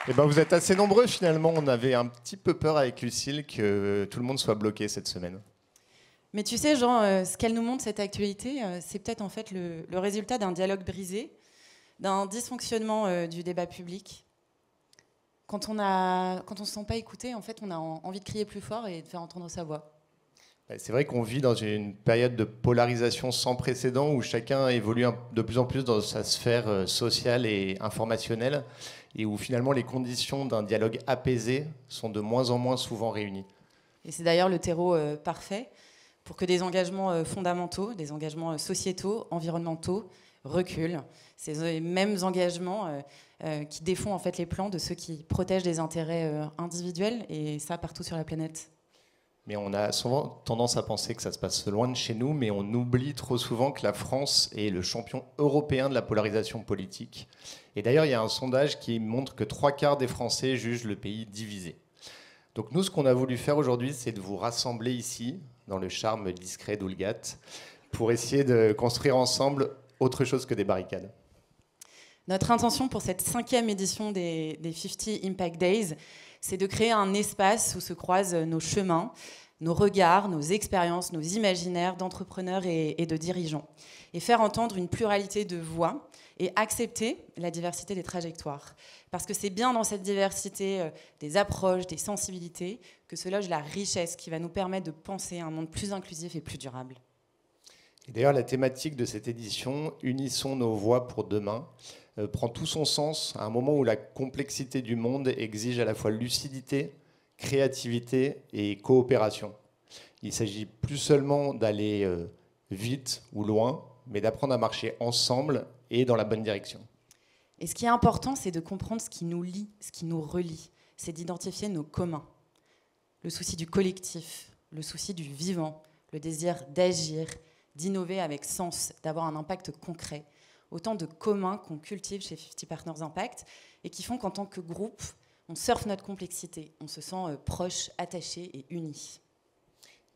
Eh ben, vous êtes assez nombreux finalement. On avait un petit peu peur avec Lucille que tout le monde soit bloqué cette semaine. Mais tu sais, Jean, ce qu'elle nous montre, cette actualité, c'est peut-être en fait le résultat d'un dialogue brisé, d'un dysfonctionnement du débat public. Quand on ne se sent pas écouté, en fait, on a envie de crier plus fort et de faire entendre sa voix. C'est vrai qu'on vit dans une période de polarisation sans précédent où chacun évolue de plus en plus dans sa sphère sociale et informationnelle et où finalement les conditions d'un dialogue apaisé sont de moins en moins souvent réunies. Et c'est d'ailleurs le terreau parfait pour que des engagements fondamentaux, des engagements sociétaux, environnementaux reculent. Ces mêmes engagements qui défont en fait les plans de ceux qui protègent des intérêts individuels, et ça partout sur la planète. Mais on a souvent tendance à penser que ça se passe loin de chez nous, mais on oublie trop souvent que la France est le champion européen de la polarisation politique. Et d'ailleurs, il y a un sondage qui montre que 3/4 des Français jugent le pays divisé. Donc nous, ce qu'on a voulu faire aujourd'hui, c'est de vous rassembler ici, dans le charme discret d'Oulgat, pour essayer de construire ensemble autre chose que des barricades. Notre intention pour cette 5e édition des 50 Impact Days, c'est de créer un espace où se croisent nos chemins, nos regards, nos expériences, nos imaginaires d'entrepreneurs et de dirigeants. Et faire entendre une pluralité de voix et accepter la diversité des trajectoires. Parce que c'est bien dans cette diversité des approches, des sensibilités, que se loge la richesse qui va nous permettre de penser un monde plus inclusif et plus durable. Et d'ailleurs, la thématique de cette édition, Unissons nos voix pour demain, prend tout son sens à un moment où la complexité du monde exige à la fois lucidité, créativité et coopération. Il ne s'agit plus seulement d'aller vite ou loin, mais d'apprendre à marcher ensemble et dans la bonne direction. Et ce qui est important, c'est de comprendre ce qui nous lie, ce qui nous relie. C'est d'identifier nos communs. Le souci du collectif, le souci du vivant, le désir d'agir, d'innover avec sens, d'avoir un impact concret. Autant de communs qu'on cultive chez 50 Partners Impact et qui font qu'en tant que groupe, on surfe notre complexité, on se sent proche, attaché et uni.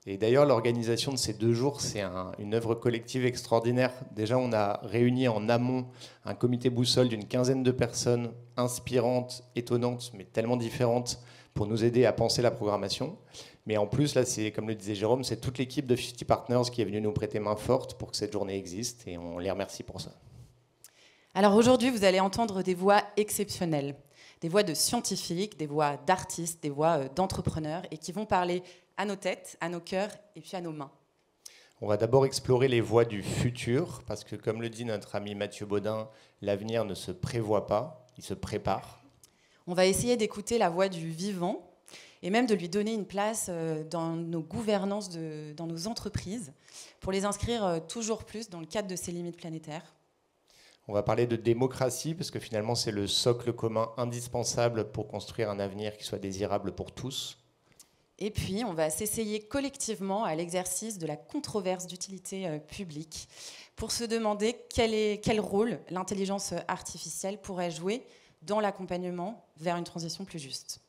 Et d'ailleurs, l'organisation de ces 2 jours, c'est une œuvre collective extraordinaire. Déjà, on a réuni en amont un comité boussole d'une 15aine de personnes inspirantes, étonnantes, mais tellement différentes pour nous aider à penser la programmation. Mais en plus, là, c'est, comme le disait Jérôme, c'est toute l'équipe de 50 Partners qui est venue nous prêter main forte pour que cette journée existe et on les remercie pour ça. Alors aujourd'hui, vous allez entendre des voix exceptionnelles, des voix de scientifiques, des voix d'artistes, des voix d'entrepreneurs et qui vont parler à nos têtes, à nos cœurs et puis à nos mains. On va d'abord explorer les voies du futur parce que, comme le dit notre ami Mathieu Baudin, l'avenir ne se prévoit pas, il se prépare. On va essayer d'écouter la voix du vivant et même de lui donner une place dans nos gouvernances, dans nos entreprises, pour les inscrire toujours plus dans le cadre de ces limites planétaires. On va parler de démocratie, parce que finalement, c'est le socle commun indispensable pour construire un avenir qui soit désirable pour tous. Et puis, on va s'essayer collectivement à l'exercice de la controverse d'utilité publique pour se demander quel rôle l'intelligence artificielle pourrait jouer dans l'accompagnement vers une transition plus juste.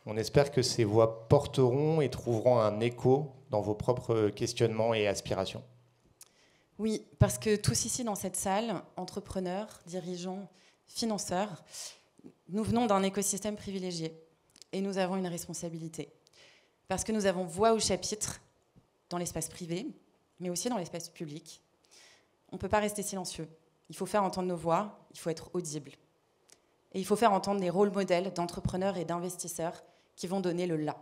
On espère que ces voix porteront et trouveront un écho dans vos propres questionnements et aspirations. Oui, parce que tous ici dans cette salle, entrepreneurs, dirigeants, financeurs, nous venons d'un écosystème privilégié et nous avons une responsabilité. Parce que nous avons voix au chapitre dans l'espace privé, mais aussi dans l'espace public. On ne peut pas rester silencieux. Il faut faire entendre nos voix, il faut être audible. Et il faut faire entendre les rôles modèles d'entrepreneurs et d'investisseurs qui vont donner le là.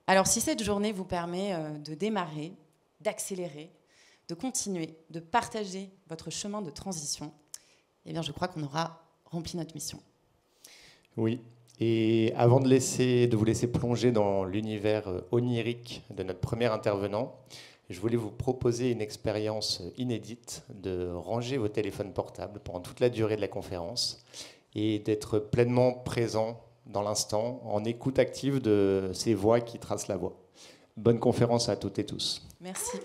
Alors si cette journée vous permet de démarrer, d'accélérer, de continuer, de partager votre chemin de transition, eh bien je crois qu'on aura rempli notre mission. Oui, et avant de vous laisser plonger dans l'univers onirique de notre premier intervenant, je voulais vous proposer une expérience inédite de ranger vos téléphones portables pendant toute la durée de la conférence et d'être pleinement présent dans l'instant, en écoute active de ces voix qui tracent la voie. Bonne conférence à toutes et tous. Merci.